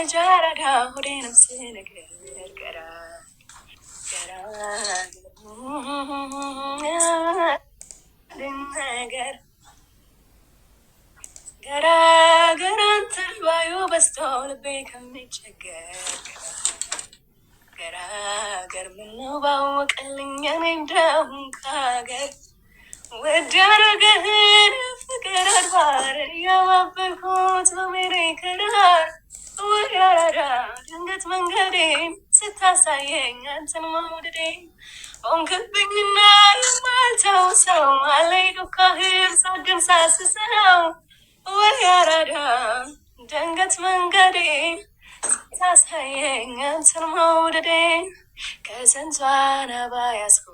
ልጃረዳ ሁዴንም ስነግር ገራ ነገር ገራገራን ትልባዩ በስቶ ልቤ ከሚቸገር ገራገር ምነው ባወቀልኝ እኔ እንደሁን ካገር ወዳረገህን ፍቅር አድባር ያባበልኩት በሜሬ ክራር ወያራዳ ድንገት መንገዴን ስታሳየኝ አንተን መውደዴን ሆንክብኝና የማልተው ሰው አለኝ ዱካህን ሳድን ሳስሰው ወያራዳ ድንገት መንገዴን ስታሳየኝ አንተን መውደዴን ከስንቷ ነባ ያስኩ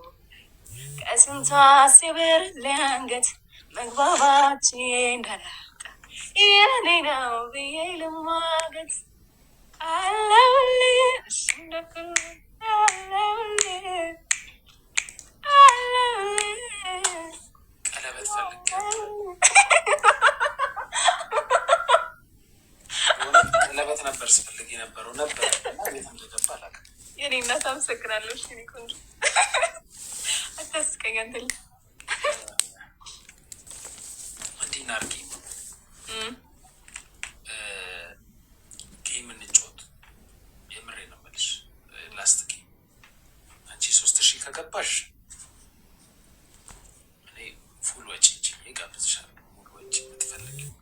ከስንቷ ሲብር ሊያንገት መግባባት እንዳላጣ የኔ ነው ብዬ ልሟገት አለውልህ እሽንደክል አለውልህ ቀለበት ፈልግ ቀለበት ነበር ስፈልግ የነበረው ነበር ቤት እንደገባ አላውቅም። የኔ እናት አመሰግናለሁ። እኔ ቆንጆ አታስቀኝ አንተ ልጅ እንዲህ እናድርግ ጌም እንጫወት። የምሬ ነው የምልሽ ላስት ጌም አንቺ 3000 ከገባሽ እኔ ፉል ወጪ ችዬ ጋብዝሻለሁ። ሙሉ ወጪ የምትፈልጊው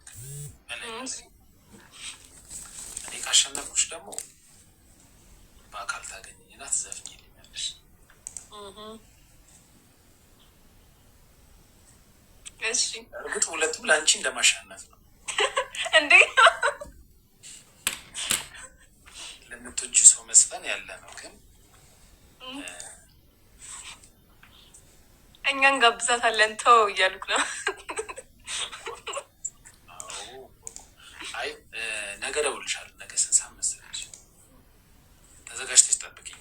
እኔ ካሸነፍኩሽ ደግሞ በአካል ታገኘኝና ትዘፍኝልኛለሽ። እርግጥ ሁለቱም ለአንቺ እንደማሻነፍ ነው እንዴ? ለምትወጂ ሰው መስፈን ያለ ነው። ግን እኛን ጋብዛታለን ተው እያልኩ ነው። አይ ነገ እደውልልሻለሁ። ነገ ስንት ሰዓት መሰለሽ? ተዘጋጅተሽ ጠብቂኝ።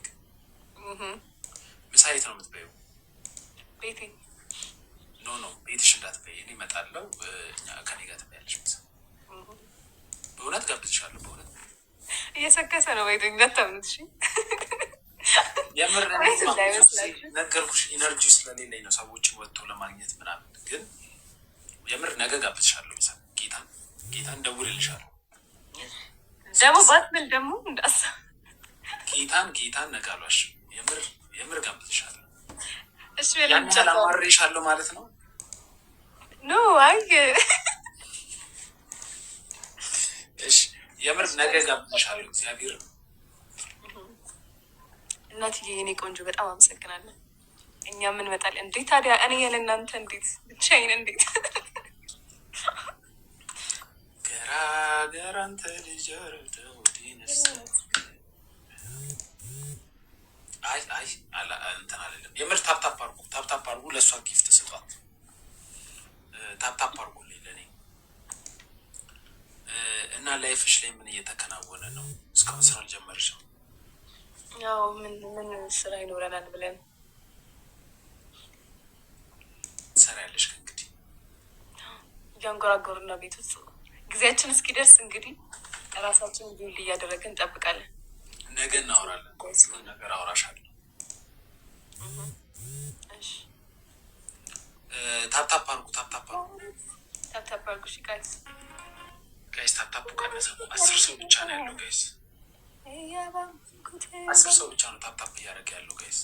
ምሳ የት ነው የምትበይው? ቤቴ። ኖ ቤትሽ እንዳትበይ፣ እኔ እመጣለሁ። ከኔ ጋር ትበያለሽ ምሳ። በእውነት ጋብዝሻለሁ። በእውነት እየሰከሰ ነው። ቤቱ እንዳታምኑት። እሺ የምር ነገርኩሽ፣ ኢነርጂ ስለሌለኝ ነው ሰዎችን ወጥቶ ለማግኘት ምናምን። ግን የምር ነገ ጋብዝሻለሁ ምሳ። ጌታን ደውልልሻለሁ። ደግሞ ባትብል ደግሞ እንዳሳ ጌታን ነጋሏሽ። የምር ጋብዝሻለሁ። እሺ ለማማሬሻለሁ ማለት ነው። ኖ አይ እሺ የምር ነገ ጋብዝሻለሁ። እግዚአብሔር እናትዬ የኔ ቆንጆ በጣም አመሰግናለሁ። እኛ ምን መጣል እንዴ ታዲያ እኔ ያለ እናንተ እንዴት ብቻዬን እንዴት ገራገር አንተ ልጅ ረደው ዲነስ አይ እንትን አይደለም። የምር ታፕታፕ አድርጉ። ለእሷ ጊፍት ስጧት። ታፕታፕ አድርጉልኝ ለእኔ እና ላይፍሽ ላይ ምን እየተከናወነ ነው? እስካሁን ስራ አልጀመርሽም? ያው ምን ስራ ይኖረናል ብለን ሰራ ያለሽ ከእንግዲህ እያንጎራጎሩና ቤት ውስጥ ጊዜያችን እስኪደርስ እንግዲህ ራሳችን ቢውል እያደረግን እንጠብቃለን። ነገ እናወራለን። ነገር አውራሻለሁ። ታፕታፕ አድርጉ። ታፕታፕ አድርጉ። እሺ ጋይስ ታፕታፑ ቀነሰ። 10 ሰው ብቻ ነው ያለው ጋይስ። 10 ሰው ብቻ ነው ታፕታፕ እያደረገ ያለው ጋይስ።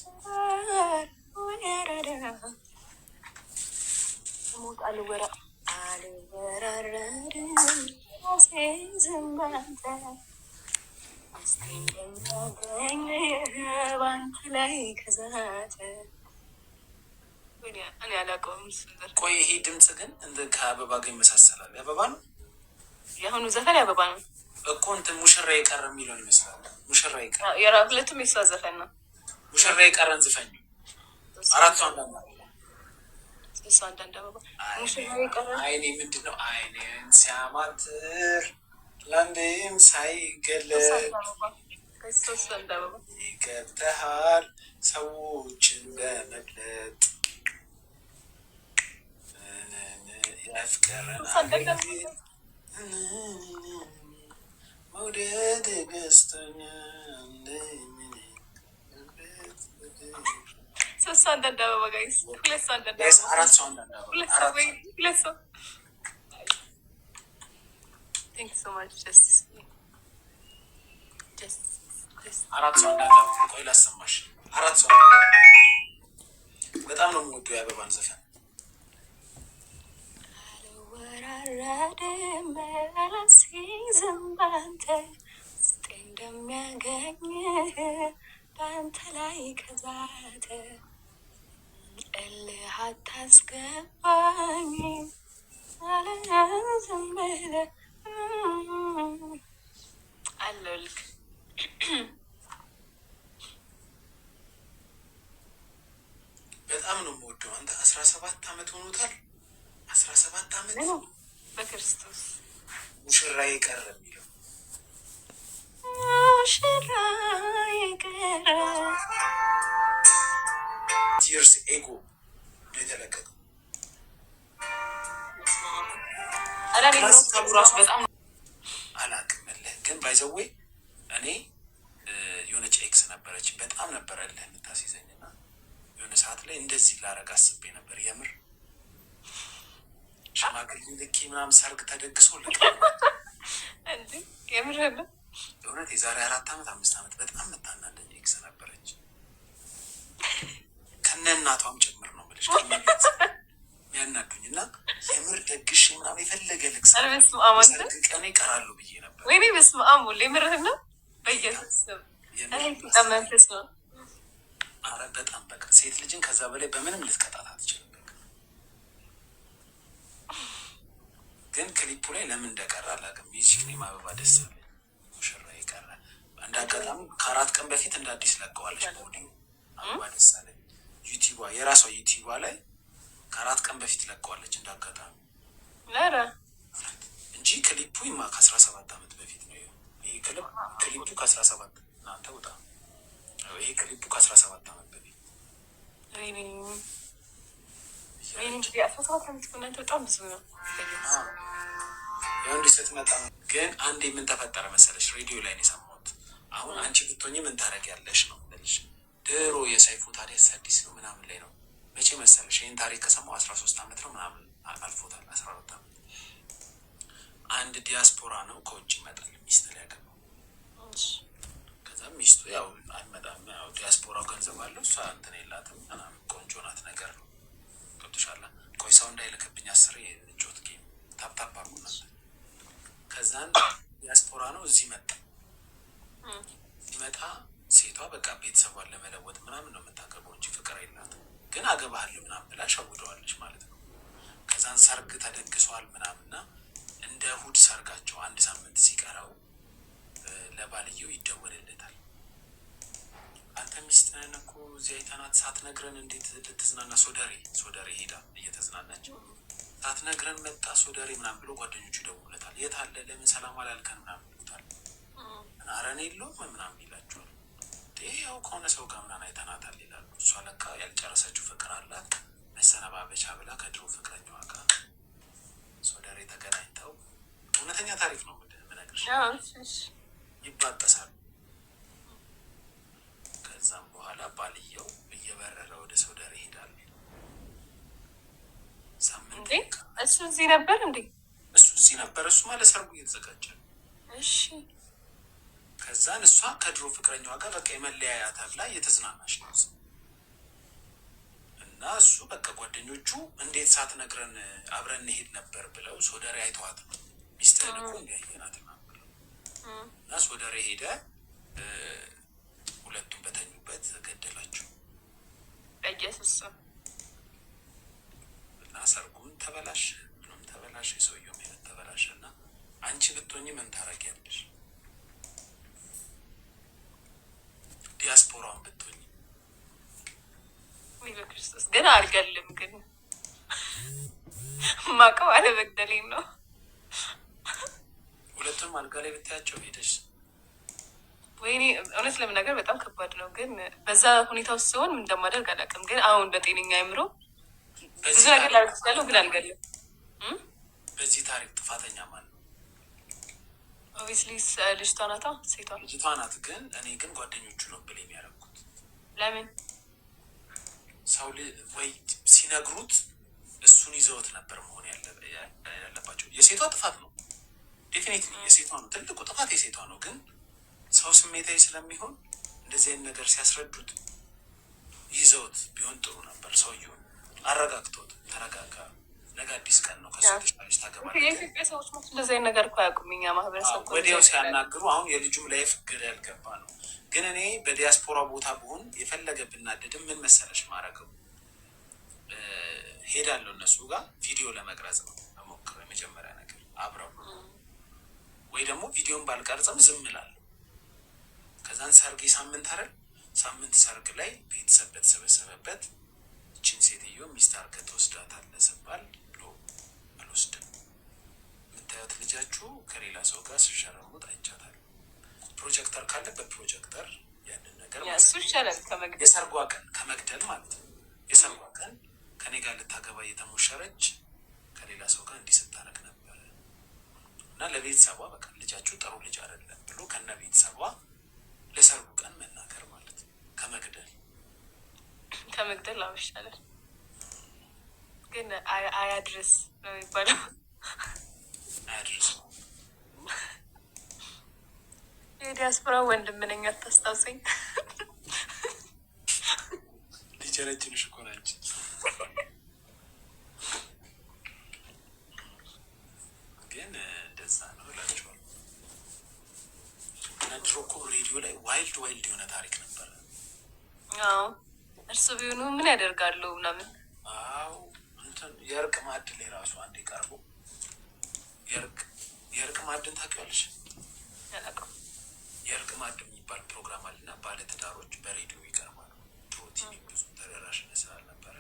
እኔ አላውቀውም። ቆይ ይሄ ድምፅ ግን ከአበባ ጋር ይመሳሰላል። አበባ ነው የአሁኑ ዘፈን። አበባ ነው እኮ እንትን ሙሽራ የቀረ የሚለውን ይመስላል። ሙሽራ የቀረ ሁለቱም የሷ ዘፈን ነው። ሙሽራ የቀረን ዝፈኝ አራቱ አንዳንድ እሷ አንዳንድ አበባ ሙሽራ የቀረ አይኔ ምንድን ነው አይኔን ሲያማትር ለአንዴም ሳይገለጥ ይገብተሃል ሰዎችን በመግለጥ ያፍቀረን መውደድ ገዝቶኛ ሶስት ሰው አንዳንድ አበባ ጋይስ፣ ሁለት ሰው አንዳንድ አበባ፣ አራት ሰው አንዳንድ አበባ፣ ሁለት ሰው። ቴንክ ሶ ማች ጀስቲስ። አራት ሰው አንዳንድ አበባ። ቆይ ላሰማሽ። አራት ሰው በጣም ነው የምወደው የአበባን ዘፈን። አልወራረድም አላስይዝም ባንተ ውስጤ እንደሚያገኝ በአንተ ላይ ከዛተ እልህ አታስገባኝ አልያዝም ብለህ አለው ልክ በጣም ነው የምወደው። አንተ 17 ዓመት ሆኖታል። 17 ዓመት በክርስቶስ ሙሽራዬ ቀረ የሚለው ሙሽራዬ ቀረ ቲርስ ኤጎ ነው የተለቀቀው። ክላሲካሉ ራሱ በጣም አላውቅም እልህ ግን ባይዘዌ እኔ የሆነች ኤክስ ነበረች በጣም ነበረ እልህ የምታስይዘኝ እና የሆነ ሰዓት ላይ እንደዚህ ላረግ አስቤ ነበር። የምር ሽማግሌ ልኬ ምናምን ሰርግ ተደግሶ እንዴ የምር ነው የእውነት የዛሬ 4 ዓመት 5 ዓመት በጣም መታናለኝ ኤክስ ነበረች ከነ እናቷም ጭምር ነው የምልሽ የሚያናዱኝ እና የምር ደግሽ ምናምን የፈለገ ልክስ ሰርግ ቀን ይቀራሉ ብዬ ነበር። ወይኔ በስመ አብ ወልድ የምርህ ነው በኢየሱስ ስም መንፈስ ነው። አረ በጣም በቃ ሴት ልጅን ከዛ በላይ በምንም ልትቀጣት አትችልም። ግን ክሊፑ ላይ ለምን እንደቀረ አላውቅም። ሚዚክ ነው አበባ ደስ አለኝ። ሙሽራዬ ቀረ እንደ አጋጣሚ ከ4 ቀን በፊት እንደ አዲስ ለቀዋለች በኦዲዮ አበባ ደስ አለኝ። ዩቲዩቧ የራሷ ዩቲዩቧ ላይ ከ4 ቀን በፊት ለቀዋለች እንደ አጋጣሚ እንጂ ክሊፑ ማ ከ17 ዓመት በፊት ነው። ይሄ ክሊፑ ከ17 እናንተ ውጣ ይሄ ክሊፑ ከ17 ዓመት በፊት በጣም ብዙ ነው። ያው እንዲህ ስትመጣ ግን አንዴ ምን ተፈጠረ መሰለሽ? ሬዲዮ ላይ ነው የሰማሁት። አሁን አንቺ ብትሆኚ ምን ታደርጊያለሽ ነው የምልሽ። ድሮ የሰይፉ ታዲያስ አዲስ ነው ምናምን ላይ ነው መቼ መሰለሽ? ይህን ታሪክ ከሰማሁ 13 ዓመት ነው ምናምን አልፎታል። 12 ዓመት አንድ ዲያስፖራ ነው ከውጭ ይመጣል ሚስት ላይ ያገባው። ከዛ ሚስቱ ያው አልመጣም፣ ያው ዲያስፖራው ገንዘብ አለው እሷ እንትን የላትም ምናምን ቆንጆ ናት ነገር ነው ገብቶሻል። ቆይ ሰው እንዳይልክብኝ 10 የልጆት ጌም ታፕታፕ አርጉ ነበር። ከዛን ዲያስፖራ ነው እዚህ መጣ። ሲመጣ ሴቷ በቃ ቤተሰቧን ለመለወጥ ምናምን ነው የምታገባው እንጂ ፍቅር የላትም። ግን አገባሃለሁ ምናምን ብላ ሸውደዋለች ማለት ነው። ከዛን ሰርግ ተደግሷል ምናምንና እንደ እሑድ ሰርጋቸው 1 ሳምንት ሲቀረው ለባልየው ይደወልለታል። አንተ ሚስትህን እኮ እዚህ አይተናት ሳትነግረን እንዴት ልትዝናና ሶደሬ ሄዳ እየተዝናናች ሳትነግረን መጣ ሶደሬ ምናምን ብሎ ጓደኞቹ ይደውሉለታል። የት አለ ለምን ሰላም አላልከን ምናምን ይሉታል። ኧረ እኔ የለውም ምናምን ይላቸዋል። ያው ከሆነ ሰው ጋር ምናምን አይተናታል ይላሉ። እሷ ለካ ያልጨረሰችው ፍቅር አላት መሰነባበቻ ብላ ከድሮ ፍቅረኛዋ ጋር ሶደሬ ተገናኝተው እውነተኛ ታሪክ ነው የምነግርሽ ይባጠሳሉ። ከዛም በኋላ ባልየው እየበረረ ወደ ሶደሬ ይሄዳል። ሳምንት እሱ እዚህ ነበር እንዴ? እሱ እዚህ ነበር። እሱ ማለት ሰርጉ እየተዘጋጀ ነው። እሺ ከዛን እሷ ከድሮ ፍቅረኛዋ ጋር በቃ የመለያያ ተብላ እየተዝናናች ነው እና እሱ በቃ ጓደኞቹ እንዴት ሳትነግረን አብረን እንሄድ ነበር ብለው ሶደሬ አይተዋት ነው ሚስትህን እኮ እንዲያየናት ምናምን ብለው እና ሶደሬ ሄደ። ሁለቱም በተኙበት ገደላቸው በኢየሱስ እና ሰርጉን ተበላሽ ምንም ተበላሽ። የሰውየው ሄነት ተበላሽ እና አንቺ ብትሆኚ ምን ታረጊያለሽ? ዲያስፖራውን ብትሆኚ በክርስቶስ ግን አልገልም። ግን ማቀው አለመግደሌን ነው። ሁለቱም አልጋ ላይ ብታያቸው ሄደሽ ወይኔ እውነት ለመናገር በጣም ከባድ ነው። ግን በዛ ሁኔታ ውስጥ ሲሆን እንደማደርግ አላውቅም። ግን አሁን በጤነኛ አይምሮ ብዙ ነገር ላደርግ እችላለሁ፣ ግን አልገልም። በዚህ ታሪክ ጥፋተኛ ማን ነው? ኦብቪስሊ ልጅቷ ናታ፣ ሴቷ ልጅቷ ናት። ግን እኔ ግን ጓደኞቹ ነው ብል የሚያደርጉት ለምን ሰው ወይ ሲነግሩት እሱን ይዘውት ነበር መሆን ያለባቸው። የሴቷ ጥፋት ነው ዴፊኒትሊ፣ የሴቷ ነው ትልቁ ጥፋት የሴቷ ነው። ግን ሰው ስሜታዊ ስለሚሆን እንደዚህ አይነት ነገር ሲያስረዱት ይዘውት ቢሆን ጥሩ ነበር። ሰውየውን አረጋግቶት ተረጋጋ፣ ነገ አዲስ ቀን ነው፣ ከሱ ተሻለች ታገባለች። የኢትዮጵያ ሰዎች ሞት እንደዚህ አይነት ነገር እኮ አያውቁም። እኛ ማህበረሰብ ወዲያው ሲያናግሩ አሁን የልጁም ላይፍ ግር ያልገባ ነው። ግን እኔ በዲያስፖራ ቦታ ብሆን የፈለገ ብናደድም ምን መሰለሽ ማድረገው ሄዳለሁ እነሱ ጋር ቪዲዮ ለመቅረጽ ነው ሞክረ የመጀመሪያ ነገር አብረው ወይ ደግሞ ቪዲዮን ባልቀርጽም ዝም እላለሁ። ከዛን ሰርግ ሳምንት አይደል ሳምንት ሰርግ ላይ ቤተሰብ በተሰበሰበበት እችን ሴትዮ ሚስት አድርገህ ትወስዳታለህ ስባል ብሎ አልወስድም። የምታዩት ልጃችሁ ከሌላ ሰው ጋር ሲሸረሙት አይቻታል። ፕሮጀክተር ካለ በፕሮጀክተር ያንን ነገር እሱ ይሻላል ከመግደል። የሰርጓ ቀን ከመግደል ማለት ነው። የሰርጓ ቀን ከኔ ጋር ልታገባ እየተሞሸረች ከሌላ ሰው ጋር እንዲህ ስታረግ ነበረ እና ለቤተሰቧ በቃ ልጃችሁ ጥሩ ልጅ አይደለም ብሎ ከነ ቤተሰቧ ለሰርጉ ቀን መናገር ማለት ነው። ከመግደል አዎ ይሻላል። ግን አያድርስ ነው የሚባለው። አያድርስ የዲያስፖራ ወንድም ነኝ አታስታውሰኝ። ሊጀረጅንሽ እኮ ነች። ግን እንደዛ ነው እላቸዋለሁ። እና ድሮ እኮ ሬዲዮ ላይ ዋይልድ የሆነ ታሪክ ነበረ። አዎ እርሱ ቢሆኑ ምን ያደርጋሉ ምናምን። አዎ እንትን የእርቅ ማዕድን ላይ ራሱ አንዴ ቀርቦ የእርቅ ማዕድን ታውቂዋለሽ? የእርቅ ማዕድን የሚባል ፕሮግራም አለና ባለትዳሮች በሬዲዮ ይቀርባሉ። ድሮ ቲቪ ብዙ ተደራሽነት ስላልነበረ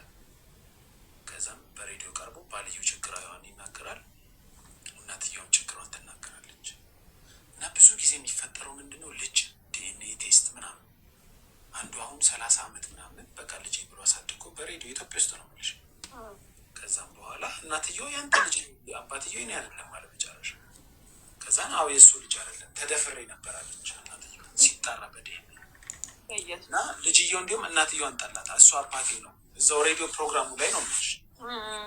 ከዛም በሬዲዮ ቀርቦ ባልየው ችግራዋን ይናገራል፣ እናትየውም ችግሯን ትናገራለች። እና ብዙ ጊዜ የሚፈጠረው ምንድነው ልጅ ዲኤንኤ ቴስት ምናምን አንዱ አሁን 30 ዓመት ምናምን በቃ ልጅ ብሎ አሳድጎ በሬዲዮ ኢትዮጵያ ውስጥ ነው የምልሽ። ከዛም በኋላ እናትየው ያንተ ልጅ አባትየው እኔ አይደለም ማለት መጨረሻ። ከዛን አዎ የእሱ ልጅ አይደለም ተደፍሬ ነበር አለች እናትየው ሲጣራ በዲኤንኤ እና ልጅየው እንዲሁም እናትየዋን ጠላታ። እሱ አባቴ ነው እዛው ሬዲዮ ፕሮግራሙ ላይ ነው የምልሽ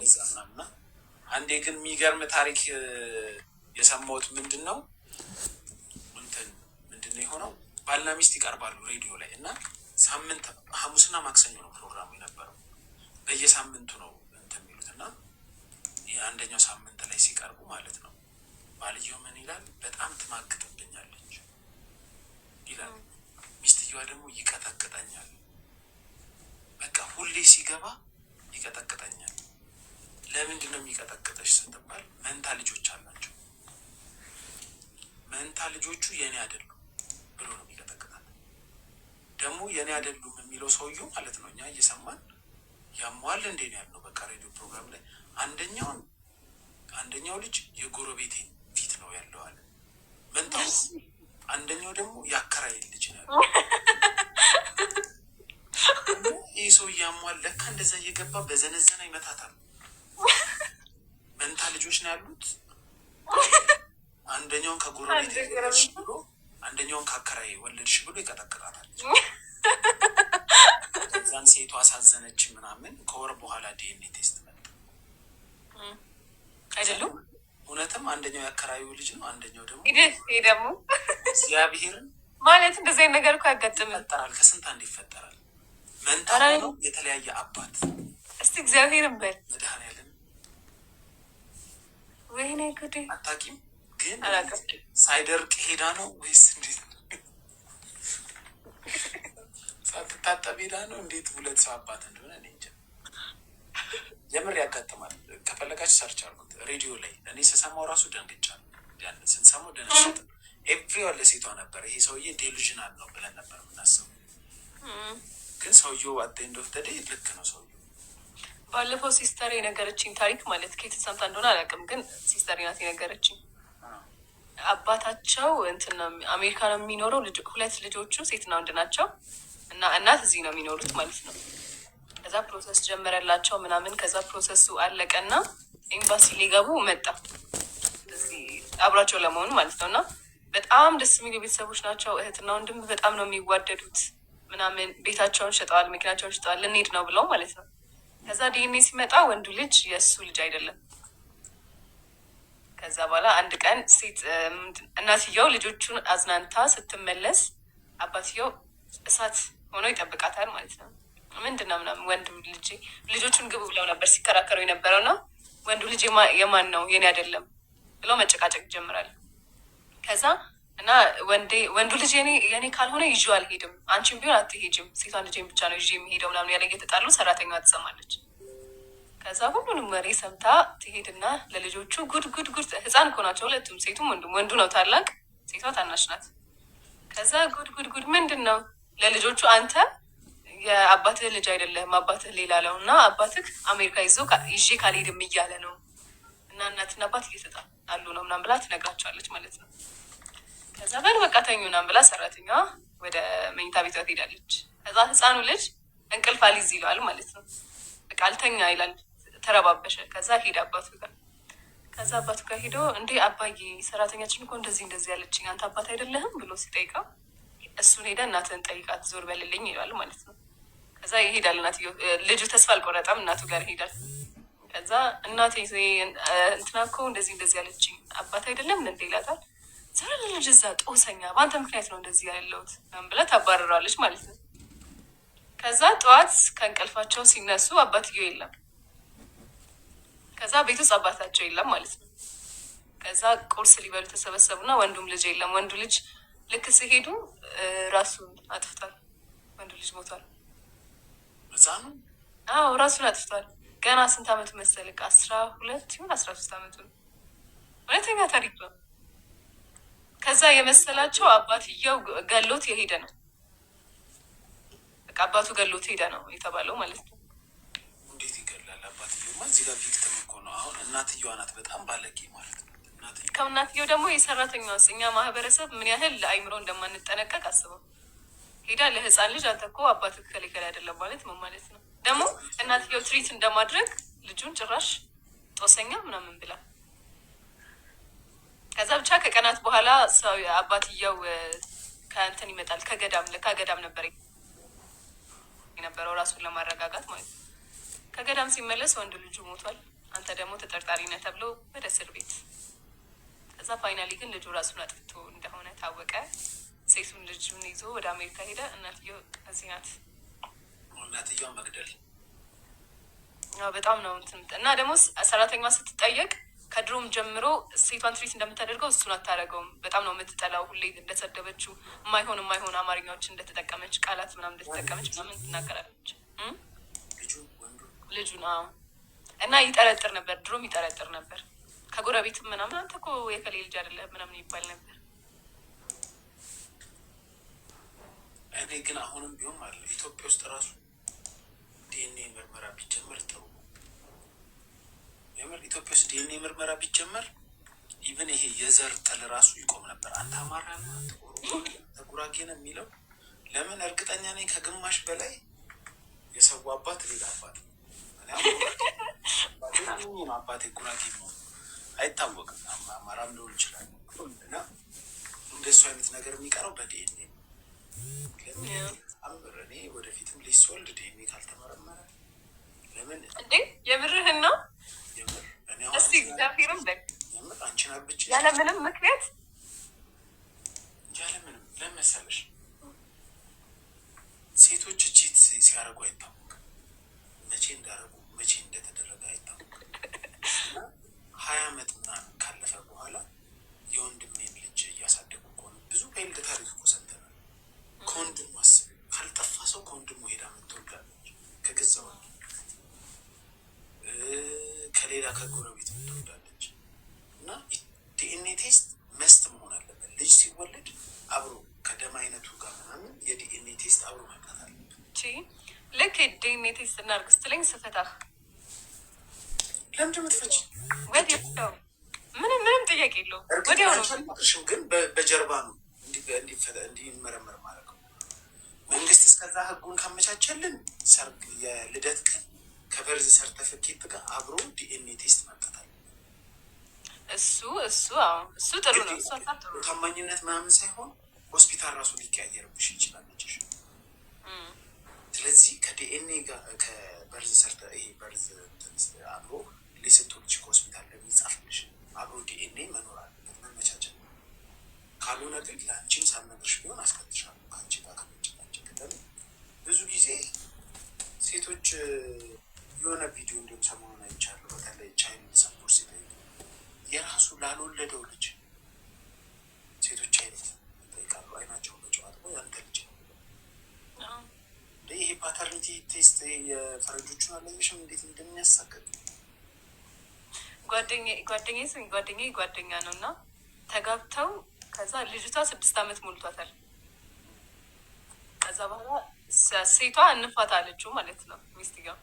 እዛ ምናምና። አንዴ ግን የሚገርም ታሪክ የሰማሁት ምንድን ነው የሆነው ባልና ሚስት ይቀርባሉ ሬዲዮ ላይ እና ሳምንት ሐሙስና ማክሰኞ ነው ፕሮግራሙ የነበረው። በየሳምንቱ ነው እንትን የሚሉት እና የአንደኛው ሳምንት ላይ ሲቀርቡ ማለት ነው ባልየው ምን ይላል? በጣም ትማግጥብኛለች ይላል። ሚስትየዋ ደግሞ ይቀጠቅጠኛል፣ በቃ ሁሌ ሲገባ ይቀጠቅጠኛል። ለምንድን ነው የሚቀጠቅጠሽ ስትባል መንታ ልጆች አላቸው፣ መንታ ልጆቹ የኔ አይደሉም ብሎ ነው የሚቀጠቅጣል። ደግሞ የኔ አይደሉም የሚለው ሰውየው ማለት ነው እኛ እየሰማን ያሟል እንዴ ነው ያልነው። በቃ ሬዲዮ ፕሮግራም ላይ አንደኛው ልጅ የጎረቤቴን ፊት ነው ያለው አለ መንታው፣ አንደኛው ደግሞ ያከራይ ልጅ ነው ያለው። ይህ ሰው ያሟል ለካ እንደዛ እየገባ በዘነዘና ይመታታል። መንታ ልጆች ነው ያሉት። አንደኛውን ከጎረቤት ወለድሽ ብሎ አንደኛውን ካከራይ ወለድሽ ብሎ ይቀጠቅጣታል። ከዛን ሴቷ አሳዘነች ምናምን። ከወር በኋላ ዲኤንኤ ቴስት መጣ አይደለም። እውነትም አንደኛው ያከራዩ ልጅ ነው፣ አንደኛው ደግሞ ይሄ ደግሞ እግዚአብሔርን ማለት እንደዚህ አይነት ነገር እኮ ያጋጥማል። ይፈጠራል፣ ከስንት አንድ ይፈጠራል። መንታ ነው የተለያየ አባት። እስቲ እግዚአብሔርን በል መድኃኒዓለም ወይኔ ጉዴ። አታውቂም ግን ሳይደርቅ ሄዳ ነው ወይስ እንዴት ነው? ሳትታጠብ ሄዳ ነው እንዴት? ሁለት ሰው አባት እንደሆነ እኔ እንጃ። የምር ያጋጥማል። ከፈለጋችሁ ሰርች አድርጉት ሬዲዮ ላይ። እኔ ስሰማው ራሱ ደንግጫለሁ። ያን ስንሰማው ደንግጫለሁ። ኤቭሪዋን ለሴቷ ነበር ይሄ ሰውዬ ዴሉዥናል ነው ብለን ነበር የምናስበው። ግን ሰውዬው አት ኤንድ ኦፍ ዘ ዴይ ልክ ነው ሰውዬው። ባለፈው ሲስተር የነገረችኝ ታሪክ ማለት ከየት ሰምታ እንደሆነ አላውቅም፣ ግን ሲስተር ናት የነገረችኝ። አባታቸው እንትን አሜሪካ ነው የሚኖረው። ሁለት ልጆቹ ሴትና ወንድ ናቸው እና እናት እዚህ ነው የሚኖሩት ማለት ነው። ከዛ ፕሮሰስ ጀመረላቸው ምናምን። ከዛ ፕሮሰሱ አለቀና ኤምባሲ ሊገቡ መጣ እዚህ አብሯቸው ለመሆኑ ማለት ነው። እና በጣም ደስ የሚሉ ቤተሰቦች ናቸው። እህትና ወንድም በጣም ነው የሚዋደዱት ምናምን። ቤታቸውን ሸጠዋል፣ መኪናቸውን ሸጠዋል። ልንሄድ ነው ብለው ማለት ነው። ከዛ ዲኤንኤ ሲመጣ ወንዱ ልጅ የእሱ ልጅ አይደለም። ከዛ በኋላ አንድ ቀን ሴት እናትየው ልጆቹን አዝናንታ ስትመለስ አባትየው እሳት ሆኖ ይጠብቃታል ማለት ነው። ምንድን ነው ምናምን ወንዱ ልጅ ልጆቹን ግቡ ብለው ነበር ሲከራከሩ የነበረው ነው። ወንዱ ልጅ የማን ነው የኔ አይደለም ብለው መጨቃጨቅ ይጀምራል። ከዛ እና ወንዱ ልጅ የኔ ካልሆነ ይዤ አልሄድም፣ አንቺም ቢሆን አትሄጅም፣ ሴቷን ልጄን ብቻ ነው ይዤ የሚሄደው ምናምን ያለ እየተጣሉ ሰራተኛዋ ትሰማለች። ከዛ ሁሉንም ወሬ ሰምታ ትሄድና ለልጆቹ ጉድ ጉድ ጉድ፣ ህፃን እኮ ናቸው ሁለቱም፣ ሴቱም ወንዱም። ወንዱ ነው ታላቅ፣ ሴቷ ታናሽ ናት። ከዛ ጉድ ጉድ ጉድ ምንድን ነው ለልጆቹ፣ አንተ የአባትህ ልጅ አይደለም፣ አባትህ ሌላ ነው እና አባትህ አሜሪካ ይዤ ካልሄድም እያለ ነው እና እናትና አባት እየተጣሉ ነው ምናምን ብላ ትነግራቸዋለች ማለት ነው። ከዛ በል በቃ ተኙ ምናምን ብላ ሰራተኛዋ ወደ መኝታ ቤቷ ትሄዳለች። ከዛ ህፃኑ ልጅ እንቅልፍ አልይዝ ይለዋል ማለት ነው። በቃ አልተኛ ይላል፣ ተረባበሸ። ከዛ ሄደ አባቱ ጋር። ከዛ አባቱ ጋር ሄዶ እንዴ አባዬ ሰራተኛችን እኮ እንደዚህ ያለችኝ አንተ አባት አይደለህም ብሎ ሲጠይቀው እሱን ሄደ እናትህን ጠይቃት ዞር በልልኝ ይለዋል ማለት ነው። ከዛ ይሄዳል። ልጁ ተስፋ አልቆረጠም፣ እናቱ ጋር ይሄዳል። ከዛ እናቴ እንትና እኮ እንደዚህ ያለችኝ አባት አይደለም እንዴ ይላታል። ዛሬ ልጅ እዛ ጦሰኛ በአንተ ምክንያት ነው እንደዚህ ያለሁት ብላ ታባረራለች ማለት ነው። ከዛ ጠዋት ከእንቅልፋቸው ሲነሱ አባትየው የለም። ከዛ ቤት ውስጥ አባታቸው የለም ማለት ነው። ከዛ ቁርስ ሊበሉ ተሰበሰቡና ወንዱም ልጅ የለም። ወንዱ ልጅ ልክ ሲሄዱ ራሱን አጥፍቷል። ወንዱ ልጅ ሞቷል። ህፃኑ? አዎ ራሱን አጥፍቷል። ገና ስንት አመቱ መሰልክ? 12 ይሁን 13 አመቱ ነው። እውነተኛ ታሪክ ነው። ከዛ የመሰላቸው አባትየው ገሎት የሄደ ነው። በቃ አባቱ ገሎት ሄደ ነው የተባለው ማለት ነው። እንዴት ይገላል? አባትየውማ እዚህ ጋር ቪክቲም እኮ ነው። አሁን እናትየዋ ናት በጣም ባለጌ ማለት ነው። ከእናትየው ደግሞ የሰራተኛዋ እኛ ማህበረሰብ ምን ያህል ለአይምሮ እንደማንጠነቀቅ አስበው። ሄዳ ለህፃን ልጅ አንተ እኮ አባት ከሌከል አይደለም ማለት ምን ማለት ነው? ደግሞ እናትየው ትሪት እንደማድረግ ልጁን ጭራሽ ጦሰኛ ምናምን ብላ። ከዛ ብቻ ከቀናት በኋላ ሰው አባትየው ከእንትን ይመጣል፣ ከገዳም ነበር የነበረው ራሱን ለማረጋጋት ማለት ነው። ከገዳም ሲመለስ ወንድ ልጁ ሞቷል። አንተ ደግሞ ተጠርጣሪ ነህ ተብሎ ወደ እስር ቤት። ከዛ ፋይናሊ ግን ልጁ ራሱን አጥፍቶ እንደሆነ ታወቀ። ሴቱን ልጁን ይዞ ወደ አሜሪካ ሄደ። እናትየው እዚህ ናት። እናትየው መግደል በጣም ነው እንትን እና ደግሞ ሰራተኛዋ ስትጠየቅ ከድሮም ጀምሮ ሴቷን ትሪት እንደምታደርገው እሱን አታደርገውም። በጣም ነው የምትጠላው። ሁሌ እንደሰደበችው የማይሆን አማርኛዎች እንደተጠቀመች ቃላት ምናምን እንደተጠቀመች ምናምን ትናገራለች። ልጁ ነው እና ይጠረጥር ነበር፣ ድሮም ይጠረጥር ነበር። ከጎረቤትም ምናምን አንተ እኮ የከሌ ልጅ አይደለም ምናምን ይባል ነበር። እኔ ግን አሁንም ቢሆን አለ ኢትዮጵያ ውስጥ ራሱ ዲኤንኤ ምርመራ ቢጀመር ጥሩ ነው። የምር ኢትዮጵያ ውስጥ ዲኤንኤ ምርመራ ቢጀመር ኢቨን ይሄ የዘር ጥል ራሱ ይቆም ነበር። አንተ አማራ ነው፣ አንተ ኦሮሞ፣ ጉራጌ ነው የሚለው ለምን እርግጠኛ ነኝ ከግማሽ በላይ የሰው አባት ሌላ አባት ነው። አባቴ ጉራጌ ነው አይታወቅም፣ አማራም ሊሆን ይችላል። እና እንደሱ አይነት ነገር የሚቀረው በዲኤንኤ አምር እኔ ወደፊትም ልጅ ስወልድ ዲኤንኤ ካልተመረመረ ለምን እንዴ? የምርህን ነው? የምር እኔ እስቲ እግዚአብሔርም በል የምር አንቺን አብቼ ያለምንም ምክንያት ያለምንም ለመሰለሽ ሴቶች ቺት ሲያደርጉ አይታወቅም። መቼ እንዳደረጉ መቼ እንደተደረገ አይታወቅም። 20 አመት ምናምን ካለፈ በኋላ የወንድሜን ልጅ እያሳደጉ ከሆነ ብዙ በይልድ ታሪክ እኮ ሰምተናል። ከወንድሙ አስብ ካልጠፋ ሰው ከወንድሙ ሄዳ የምትወልዳለች፣ ከገዛ ወንድሙ ከሌላ ከጎረቤት የምትወልዳለች። እና ዲኤንኤ ቴስት መስት መሆን አለበት። ልጅ ሲወለድ አብሮ ከደም አይነቱ ጋር ምናምን የዲኤንኤ ቴስት አብሮ መምጣት አለበት። ልክ ዲኤንኤ ቴስት እናድርግ ስትለኝ ስፈታህ ለምንድን የምትፈች ወዲያው ምንም ጥያቄ የለውም። ወዲያው ነው ግን በጀርባ ነው እንዲመረመር ማለት ነው። መንግስት እስከዛ ህጉን ካመቻቸልን ሰርግ የልደት ቀን ከበርዝ ሰርተፍኬት ጋር አብሮ ዲኤንኤ ቴስት መምጣት አለ። እሱ ጥሩ ነው። እሱ ሀሳብ ጥሩ ነው። ታማኝነት ምናምን ሳይሆን ሆስፒታል ራሱ ሊቀያየርብሽ ይችላል ልጅሽ። ስለዚህ ከዲኤንኤ ጋር ከበርዝ ሰርተ ይሄ በርዝ አብሮ ሊስቶች ከሆስፒታል ለሚጻፍልሽ አብሮ ዲኤንኤ መኖር አለበት፣ መመቻቸት ነው። ካልሆነ ግን ለአንቺን ሳልነግርሽ ቢሆን አስከትሻለሁ ከአንቺ ጋር ከመጭናቸው ክለብ ብዙ ጊዜ ሴቶች የሆነ ቪዲዮ እንዲሁም ሰሞኑን አይቻለሁ። በተለይ ቻይልድ ሰፖርት ሲጠይቅ የራሱ ላልወለደው ልጅ ሴቶች አይነት ይጠይቃሉ። አይናቸውን በጨዋታ ያንተ ልጅ ይሄ ፓተርኒቲ ቴስት የፈረንጆቹን አለየሽም እንዴት እንደሚያሳቅቅ። ጓደኛ ነው እና ተጋብተው ከዛ ልጅቷ 6 ዓመት ሞልቷታል። ከዛ በኋላ ሴቷ እንፋታ አለችው ማለት ነው ሚስትየው።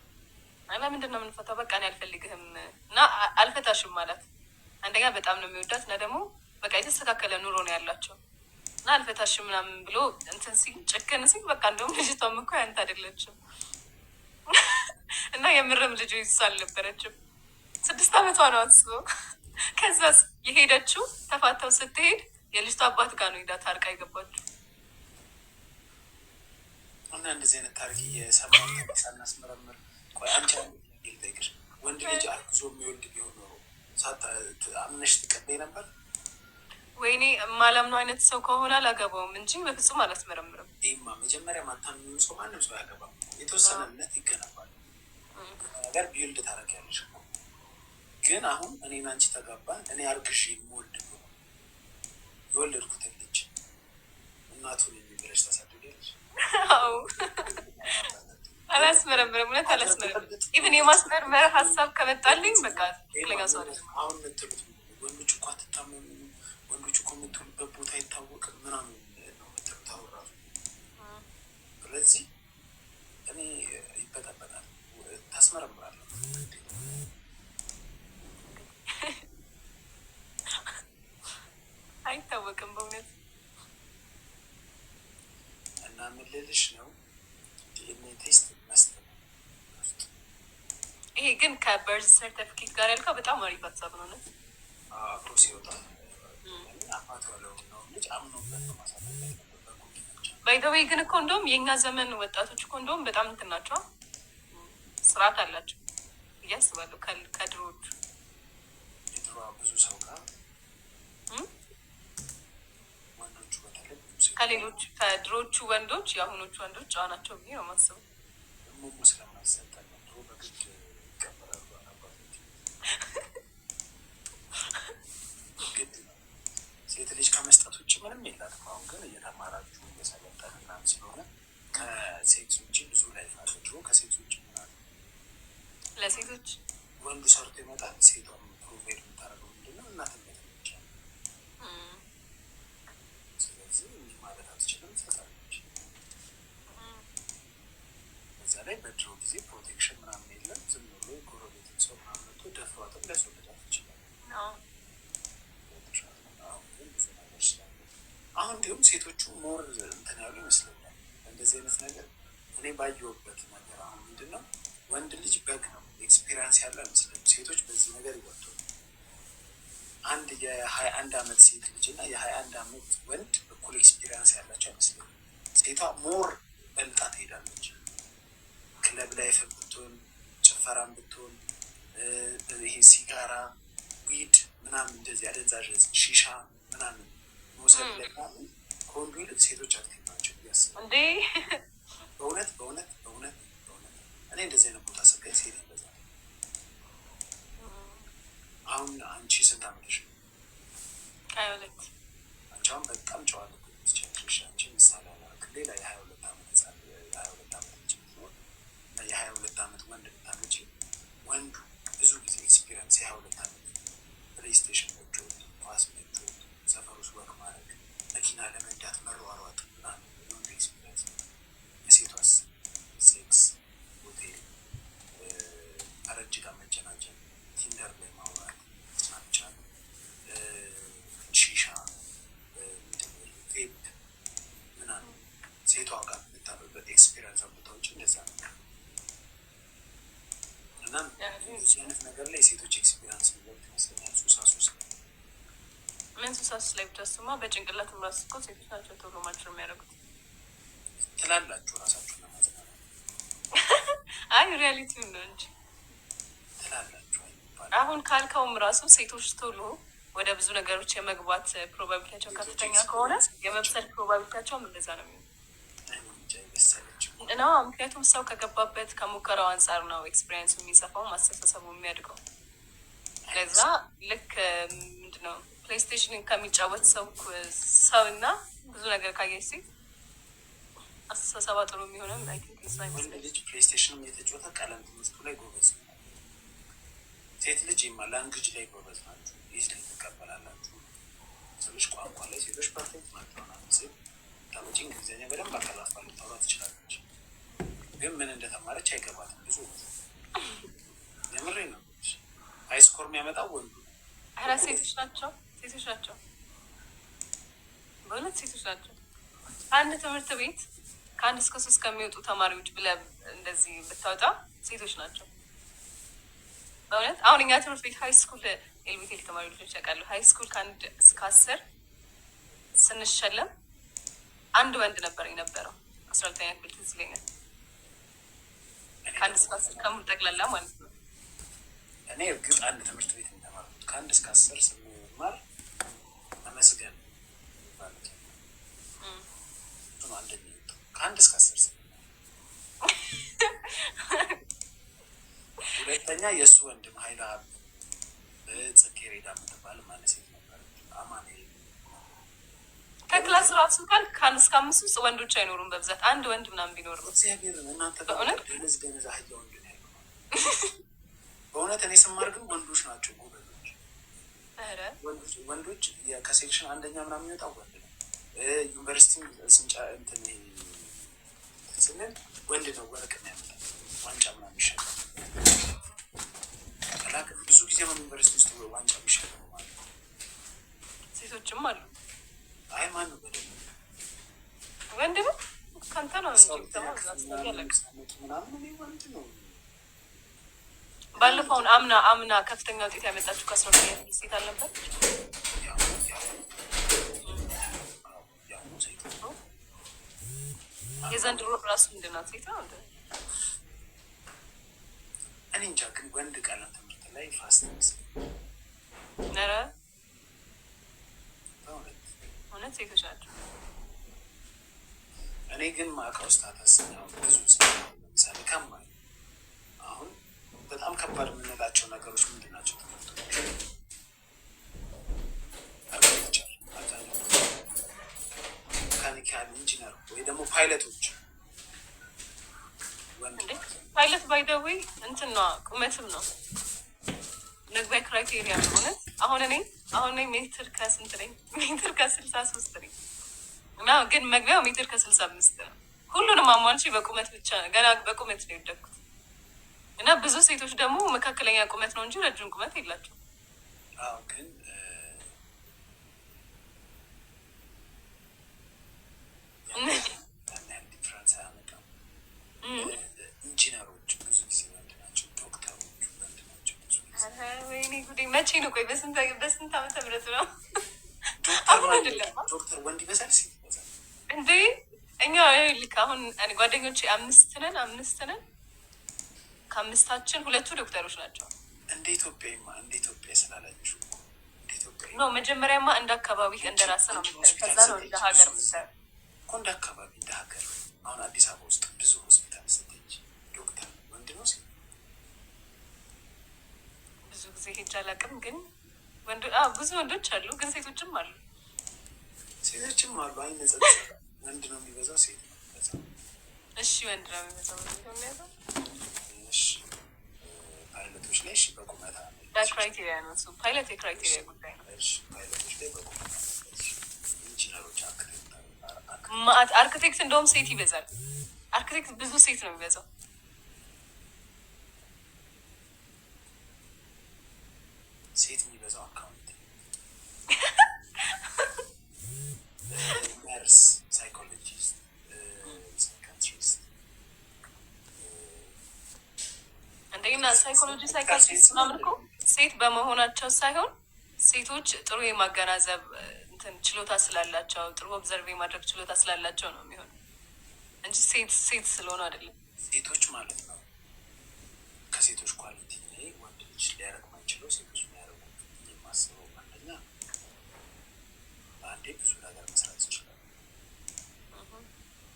እና ምንድን ነው የምንፈታው? በቃ እኔ አልፈልግህም እና አልፈታሽም ማለት አንደኛ በጣም ነው የሚወዳት እና ደግሞ በቃ የተስተካከለ ኑሮ ነው ያላቸው እና አልፈታሽም ምናምን ብሎ እንትን ሲል ጭክን ሲል በቃ እንደውም ልጅቷም እኮ ያንተ አይደለችም እና የምርም ልጁ ይሱ አልነበረችም። 6 ዓመቷ ነው አስበው። ከዛ የሄደችው ተፋተው ስትሄድ የልጅቷ አባት ጋር ነው ሄዳ ታርቃ የገባችው። እና እንደዚህ አይነት ታሪክ እየሰማን ሳናስመረምር ቆይ አንቺ ልጠይቅሽ፣ ወንድ ልጅ አርግዞ የሚወልድ ቢሆን ኖሮ አምነሽ ትቀበይ ነበር? ወይኔ የማላምነው አይነት ሰው ከሆነ አላገባውም እንጂ በፍጹም አላስመረምርም። ይህማ መጀመሪያ ማታምኙ ሰው ማንም ሰው ያገባም። የተወሰነ እምነት ይገነባል። ነገር ቢውልድ ታደርጊያለሽ። ግን አሁን እኔና አንቺ ተጋባን። እኔ አርግሽ የምወልድ ነው የወለድኩትን ልጅ እናቱን የሚብለሽ ታሳድጊያለሽ? አላስመረምርም። እውነት አላስመረምርም። ኢቭን የማስመርመር ሀሳብ ከመጣልኝ በቃ ትክክለኛ ሰው አለ። አሁን የምትሉት ወንዶች እኮ አትታመሙ፣ ወንዶች እኮ የምትውሉበት ቦታ አይታወቅም ምናምን ነው የምትሉት አሁን ራሱ። ስለዚህ እኔ ይበጠበጣል። ታስመረምራለሁ አይታወቅም በእውነት እና ምን ልልሽ ነው ዲኤንኤ ቴስት መስጠት። ይሄ ግን ከበርዝ ሰርተፊኬት ጋር ያልከው በጣም አሪፍ ሀሳብ ነው። ነት አብሮ ሲወጣ አባት ያለው ነው ልጅ አምኖበት ነው ማሳለፍ ባይዘዌይ ግን እኮ እንደውም የእኛ ዘመን ወጣቶች እኮ እንደውም በጣም እንትን ናቸው፣ ስርዓት አላቸው ብዬ አስባለሁ። ከድሮዎቹ የድሮ ብዙ ሰው ጋር ወንዶቹ በተለይ ከድሮዎቹ ወንዶች የአሁኖቹ ወንዶች ጨዋ ናቸው ብዬ ነው የማስበው። ሙሙ ስለማይሰጠን ድሮ በግድ ይቀበላሉ አባቶች። ግድ ነው ሴት ልጅ ከመስጠት ውጭ ምንም የላትም። አሁን ግን እየተማራችሁ እየሰለጠን ምናምን ስለሆነ ከሴክስ ውጭ ብዙ ላይፍ አለ። ድሮ ከሴክስ ውጭ ምናምን ለሴቶች ወንዱ ሰርቶ ይመጣል። ሴቷም ፕሮቫይድ የምታደርገው ምንድነው? እናትነት ብቻ። ስለዚህ እንዲህ ማለት አትችልም፣ ትሰጣለች። በዛ ላይ በድሮ ጊዜ ፕሮቴክሽን ምናምን የለም። ዝም ብሎ ጎረቤትን ሰው ምናምን መጥቶ ደፍሯትም ሊያስወልዳት ይችላል። አሁን ግን ብዙ ነገር ስላለ አሁን እንዲሁም ሴቶቹ ሞር እንትን ያሉ ይመስለኛል እንደዚህ አይነት ነገር። እኔ ባየሁበት ነገር አሁን ምንድነው ወንድ ልጅ በግ ነው ኤክስፔሪንስ ያለ አይመስለኝም። ሴቶች በዚህ ነገር ይወጡ። አንድ የ21 ዓመት ሴት ልጅ እና የ21 ዓመት ወንድ እኩል ኤክስፔሪንስ ያላቸው አይመስለኝም። ሴቷ ሞር በልጣ ትሄዳለች። ክለብ ላይ ብትሆን፣ ጭፈራም ብትሆን፣ ይሄ ሲጋራ፣ ዊድ ምናምን እንደዚህ አደንዛዥ ሺሻ ምናምን መውሰድ ላይ ምናምን ከወንዱ ይልቅ ሴቶች አክቲቭ ናቸው ያስባል። እንዴ በእውነት በእውነት በእውነት በእውነት እኔ እንደዚህ አይነት ቦታ ስገኝ ሴት ይበዛል። አሁን አንቺ ስንት ዓመትሽ ነው? 22 አንቺ አሁን በጣም ጨዋ ትችላለሽ። አንቺ ምሳሌ አላክ ሌላ የ22 ዓመት ህጻን የ22 ዓመት ልጅ ቢሆን እና የ22 ዓመት ወንድ ብታመጪ ወንዱ ብዙ ጊዜ ኤክስፒሪንስ የ22 ዓመት ፕሌይስቴሽን መጫወት፣ ኳስ መጫወት፣ ሰፈር ውስጥ ወክ ማድረግ፣ መኪና ለመንዳት መሯሯጥ ምናምን የወንዱ ኤክስፒሪንስ ነው። የሴቷስ ሴክስ፣ ሆቴል፣ አረጅ ጋር መጀናጀን፣ ቲንደር ላይ ማውራት፣ ስናፕቻት፣ ሺሻ አይነት ነገር ላይ የሴቶች ኤክስፒሪንስ ሚወት ይመስለኛል። ሱሳሱስ ምን ሱሳሱስ ላይ ብቻ ስማ በጭንቅላት ራስ እኮ ሴቶች ናቸው ቶሎ ማጭር የሚያደርጉት ትላላችሁ ራሳችሁ ለማጽናት። አይ ሪያሊቲውን ነው እንጂ ትላላችሁ። አሁን ካልከውም ራሱ ሴቶች ቶሎ ወደ ብዙ ነገሮች የመግባት ፕሮባቢሊቲያቸው ከፍተኛ ከሆነ የመብሰል ፕሮባቢሊቲያቸውም እንደዛ ነው የሚሆነው እና ምክንያቱም ሰው ከገባበት ከሙከራው አንጻር ነው ኤክስፔሪንሱ የሚሰፋው ማስተሳሰቡ የሚያድገው። ለዛ ልክ ምንድነው ፕሌይስቴሽን ከሚጫወት ሰው እና ብዙ ነገር ካየች ሴት አስተሳሰባ ጥሩ የሚሆነው አይ ቲንክ ሳ ይመስለኛል። ልጅ ፕሌይስቴሽንም የተጫወተ ቀለም ትምህርቱ ላይ ጎበዝ፣ ሴት ልጅ ላንጉጅ ላይ ጎበዝ ናቸው። ይህ ላይ ትቀበላላችሁ። ሰዎች ቋንቋ ላይ ሴቶች ፐርፌክት ናቸው። ሴት ታመጪ እንግሊዝኛ በደንብ አቀላጥፋ ልታወራ ትችላለች፣ ግን ምን እንደተማረች አይገባትም። ብዙ የምሬ ነው። ሃይስኮር የሚያመጣው ወንዱ። ኧረ ሴቶች ናቸው በእውነት ሴቶች ናቸው። አንድ ትምህርት ቤት ከ1 እስከ 3 ከሚወጡ ተማሪዎች ብለህ እንደዚህ ብታወጣ ሴቶች ናቸው በእውነት። አሁን እኛ ትምህርት ቤት ሀይ ስኩል ኤልቢቴል ተማሪ ልጆች ያውቃሉ። ሀይ ስኩል ከ1 እስከ 10 ስንሸለም አንድ ወንድ ነበር የነበረው 12ኛ ክፍል ትዝ ይለኛል። ከ1 እስከ 10 ከሙሉ ጠቅላላ ማለት ነው። እኔ እርግጥ አንድ ትምህርት ቤት የተማርኩት ከ1 እስከ 10 ስንማር ተመስገን ማለት ነው። አንደኛ ከ1 እስከ 10 ሁለተኛ የእሱ ወንድም ሀይለ ሀብ ጽጌሬዳ የምትባል ማለት ሴት ነበረች። አማኔ ከክላስ ራሱ ካል ከ1 እስከ 5 ውስጥ ወንዶች አይኖሩም። በብዛት አንድ ወንድ ምናምን ቢኖር ነው። እግዚአብሔር እናንተ ደነዝ አህያ ወንድ ነው ያለው። በእውነት እኔ ስማር ግን ወንዶች ናቸው ጎበዞች። ወንዶች ከሴክሽን አንደኛ ምናምን የሚወጣው ወንድ ነው። ዩኒቨርሲቲ ስንጫ እንትን ስንል ወንድ ነው ወርቅ የሚያመጣው ዋንጫ ምናምን ይሻላል። ብዙ ጊዜ ነው ዩኒቨርሲቲ ውስጥ ዋንጫ የሚሸለው ማለት ነው። ሴቶችም አሉ። አይ ማነው በደንብ ወንድ ነው ከንተ ነው ምናምን ወንድ ነው። ባለፈውን አምና ከፍተኛ ውጤት ያመጣችው ከ12ኛ ክፍል ሴት አልነበር? የዘንድሮ ራሱ ምንድን ናት? ሴት ነው እንደ እኔ እንጃ። ግን ወንድ ቀለም ትምህርት ላይ ፋስት ኧረ እውነት ሴቶች ናቸው። እኔ ግን ማዕቀው ስታተስ ብዙ ለምሳሌ ከማይ አሁን በጣም ከባድ የምንላቸው ነገሮች ምንድን ናቸው? ትምህርቶች አግሪካልቸር፣ አብዛኛው ሜካኒካል ኢንጂነር ወይ ደግሞ ፓይለቶች ፓይለት ባይደዌ እንትን ነው ቁመትም ነው መግቢያ ክራይቴሪያ ነው። እውነት አሁን እኔ ሜትር ከስንት ነኝ? ሜትር ከ63 ነኝ እና ግን መግቢያው ሜትር ከ65 ነው። ሁሉንም አሟልቼ በቁመት ብቻ ገና በቁመት ነው የወደኩት እና ብዙ ሴቶች ደግሞ መካከለኛ ቁመት ነው እንጂ ረጅም ቁመት የላቸው። ግን ዲፍረንስ አያመጣም። ኢንጂነሮች ብዙ ጊዜ ወንድ ናቸው። ዶክተሮች ወንድ ናቸው ብዙ ጊዜ። ወይኔ ጉዴ! መቼ ነው? ቆይ በስንት ዓመተ ምህረት ነው? ዶክተር ወንድ ይበዛል ሴት ይበዛል እንዴ? እኛ ልክ አሁን ጓደኞቼ 5 ነን። ከ5ታችን 2 ዶክተሮች ናቸው። እንደ ኢትዮጵያ ስላላችሁ ነው። መጀመሪያማ እንደ አካባቢ እንደ ራስ ነው የምታየው። ከዛ ነው እንደ ሀገር የምታየው እኮ እንደ አካባቢ እንደ ሀገር። አሁን አዲስ አበባ ውስጥ ብዙ ሆስፒታል ስትሄጂ ዶክተር ወንድ ነው ሴት? ብዙ ጊዜ ሄጄ አላውቅም፣ ግን ብዙ ወንዶች አሉ፣ ግን ሴቶችም አሉ። አይ ነጸ ወንድ ነው የሚበዛው ሴት ነው የሚበዛው? እሺ ወንድ ነው የሚበዛው። እሺ ፓይለቶች ላይ እሺ በቁመታ ክራይቴሪያ ነው እሱ። ፓይለት የክራይቴሪያ ጉዳይ ነው። እሺ ፓይለቶች ላይ በቁመታ ኢንጂነሮች፣ አርክቴክት እንደውም ሴት ይበዛል። አርክቴክት ብዙ ሴት ነው የሚበዛው። ሴት የሚበዛው አካውንት፣ ነርስ፣ ሳይኮሎጂስት፣ ሳይካትሪስት እና ሳይኮሎጂ ሳይካትሪስት ምናምን እኮ ሴት በመሆናቸው ሳይሆን ሴቶች ጥሩ የማገናዘብ እንትን ችሎታ ስላላቸው ጥሩ ኦብዘርቭ የማድረግ ችሎታ ስላላቸው ነው የሚሆነው እንጂ ሴት ስለሆኑ አይደለም። ሴቶች ማለት ነው ከሴቶች ኳሊቲ ወንድ ልጅ ሊያደርግ ማይችለው ሴቶች የሚያደርጉት የማስበው አንደኛ በአንዴ ብዙ ነገር መስራት ይችላል።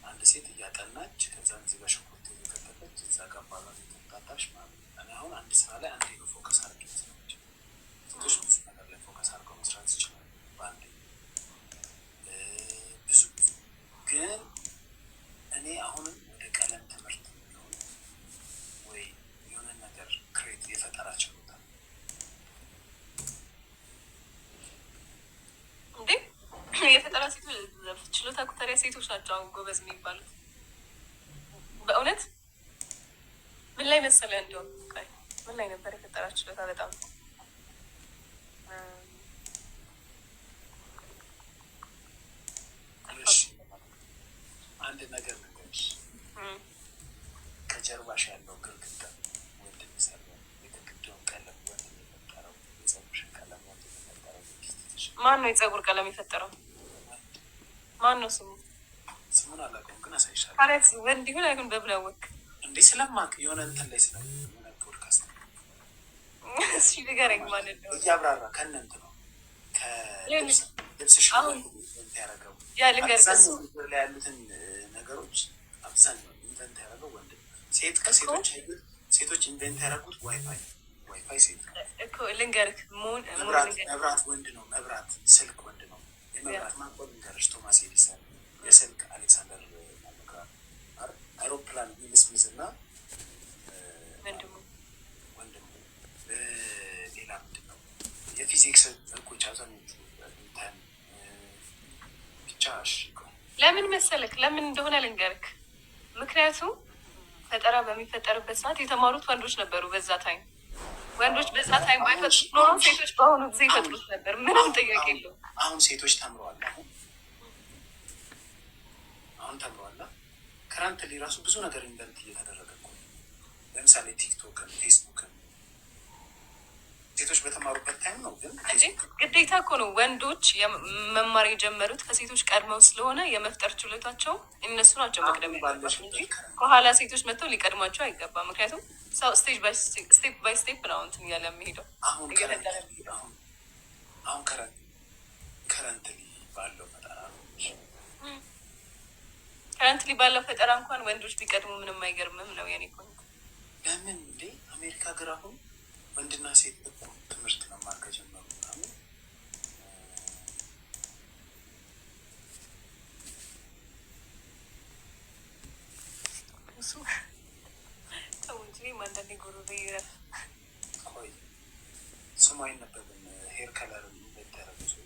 አንድ ሴት እያጠናች ከዛም እዚህ ጋር ሽንኩርት እየከተፈች እዛ ጋር ባሏ የተጣጣሽ ማለት ነው። እኔ አሁን አንድ ስራ ላይ አንዴ ነው ፎከስ አድርጌ መስራት ሴቶች ብዙ ነገር ላይ ፎከስ አድርገው መስራት ይችላል በአንዴ ብዙ ግን እኔ አሁንም ወደ ቀለም ትምህርት የሚሆን ወይ የሆነ ነገር ክሬት የፈጠራ ችሎታ እንዴ የፈጠራ ችሎታ ኩተሪያ ሴቶች ናቸው አሁን ጎበዝ የሚባሉት። በእውነት ምን ላይ መሰለህ እንዲሁም ምን ላይ ነበር የፈጠራ ችሎታ በጣም አንድ ነገር ነገርሽ ከጀርባሽ ያለው ግርግዳ ወንድ የሚሰራው የግርግዳውን ቀለም ወንድ የፈጠረው የፀጉርሽን ቀለም ወንድ የፈጠረው ማን ነው? የፀጉር ቀለም የፈጠረው ማን ነው? ስሙን አላውቀውም ግን አሳይሻለሁ። ታዲያ ወንድ ይሁን አይሁን በምን አወቅ? እንዴ ስለማውቅ የሆነ እንትን ላይ ስለ የሆነ ፖድካስት እሺ ንገረኝ ማለት ነው እያብራራ ከእነንት ነው ከልብስሽ ያደረገው ያ ልንገርህ ላይ ያሉትን ነገሮች አብዛኛው ኢንቨንት ያደረገው ወንድ ሴት ከሴቶች ሴቶች ኢንቨንት ያደረጉት ዋይፋይ ሴት እኮ ልንገርህ መብራት ወንድ ነው መብራት ስልክ ወንድ ነው የመብራት ማቆም ልንገርሽ ቶማስ ኤዲሰን የስልክ አሌክሳንደር አይሮፕላን ዊል ስሚዝ እና ወንድሙ ሌላ ምንድን ነው የፊዚክስ ህጎች አብዛኞቹ ብቻ ለምን መሰለክ ለምን እንደሆነ ልንገርክ ምክንያቱም ፈጠራ በሚፈጠርበት ሰዓት የተማሩት ወንዶች ነበሩ በዛ ታይም ወንዶች በዛ ታይም ባይፈጥሩት ኖሮ ሴቶች በአሁኑ ጊዜ ይፈጥሩት ነበር ምንም ጥያቄ የለውም አሁን ሴቶች ተምረዋል አሁን ተምረዋል ከረንትሊ ራሱ ብዙ ነገር ኢንቨንት እየተደረገ እኮ ለምሳሌ ቲክቶክን ፌስቡክን ሴቶች በተማሩበት ታይም ነው ግን ግዴታ እኮ ነው ወንዶች መማር የጀመሩት ከሴቶች ቀድመው ስለሆነ የመፍጠር ችሎታቸው እነሱ ናቸው መቅደም ያለባቸው እንጂ ከኋላ ሴቶች መጥተው ሊቀድሟቸው አይገባም ምክንያቱም ሰው ስቴፕ ባይ ስቴፕ ነው እንትን እያለ የሚሄደው አሁን ከረንትሊ ባለው ፈጠራ ከረንትሊ ባለው ፈጠራ እንኳን ወንዶች ቢቀድሙ ምንም አይገርምም ነው የኔ ፖይንት። ለምን እንዴ አሜሪካ ሀገር አሁን ወንድና ሴት እኩል ትምህርት መማር ከጀመሩ ምናምን እሱ ተው እንጂ አንዳንዴ ጉሮሮ ይረፍ። ቆይ ስሙ አይነበብም ሄር ከለር እንደተረጉ ሰው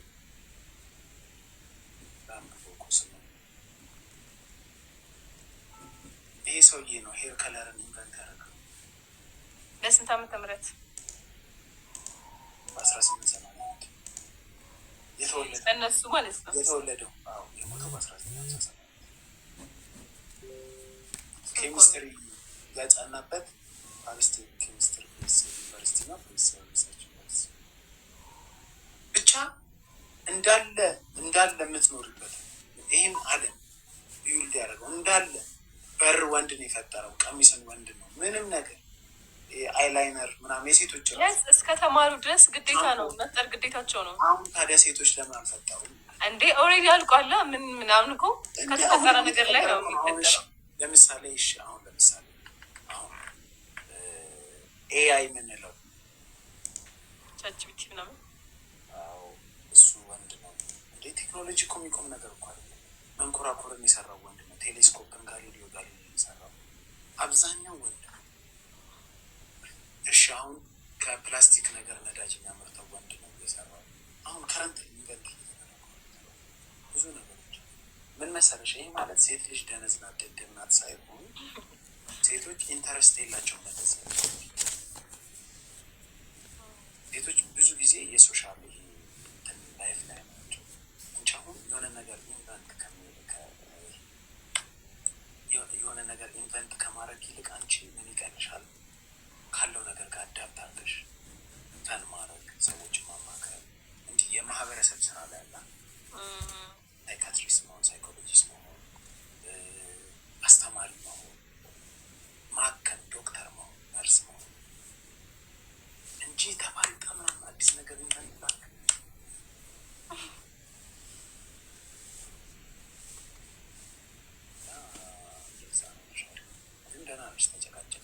ይሄ ሰውዬ ነው ሄር ከለርን ኢንቨንት ያደረገው። በስንት ዓመተ ምህረት? በ1881 የተወለደው እነሱ ማለት ነው የተወለደው። አዎ የሞተው በ1957 ኬሚስትሪ ያጫናበት ፓሪስ ኬሚስትሪ ዩኒቨርሲቲ ነው ሪሰርች ዩኒቨርሲቲ ብቻ እንዳለ የምትኖርበት ይህን ዓለም ቢውልድ ያደረገው እንዳለ በር ወንድ ነው የፈጠረው። ቀሚስን ወንድ ነው ምንም ነገር አይላይነር ምናምን የሴቶች ራስ እስከ ተማሩ ድረስ ግዴታ ነው መፍጠር ግዴታቸው ነው። አሁን ታዲያ ሴቶች ለምን አልፈጠሩም እንዴ? ኦልሬዲ አልቋል። ምን ምናምን እኮ ከተፈጠረ ነገር ላይ ነው የሚፈጠረው። ለምሳሌ አሁን ኤአይ የምንለው ቻትጂፒቲ ምናምን እሱ ወንድ ነው እንዴ? ቴክኖሎጂ እኮ የሚቆም ነገር እኮ አይደለም። መንኮራኮርን የሰራው ወንድ ነው። ቴሌስኮፕን ጋሊሊዮ የሰራው አብዛኛው ወንድ ነው። እሺ አሁን ከፕላስቲክ ነገር ነዳጅ የሚያመርተው ወንድ ነው የሰራው። አሁን ከረንት ኢንቨንት ብዙ ነገሮች ምን መሰለሽ፣ ይህ ማለት ሴት ልጅ ደነዝ ናት ደደብ ናት ሳይሆን ሴቶች ኢንተረስት የላቸውም። ሴቶች ብዙ ጊዜ የሶሻል ላይፍ ላይ ናቸው እንጂ አሁን የሆነ ነገር ኢንቨንት ከማድረግ ይልቅ አንቺ ምን ይቀልሻል ካለው ነገር ጋር አዳፕት አድርገሽ ፈን ማድረግ፣ ሰዎችን ማማከር፣ እንዲህ የማህበረሰብ ስራ ላይ ያለ ሳይካትሪስት መሆን፣ ሳይኮሎጂስት መሆን፣ አስተማሪ መሆን፣ ማከም፣ ዶክተር መሆን፣ ነርስ መሆን እንጂ ተባልጣ ምናምን አዲስ ነገር እንፈልጋል። ግን ደህና ነሽ? ተጨቃጨቅ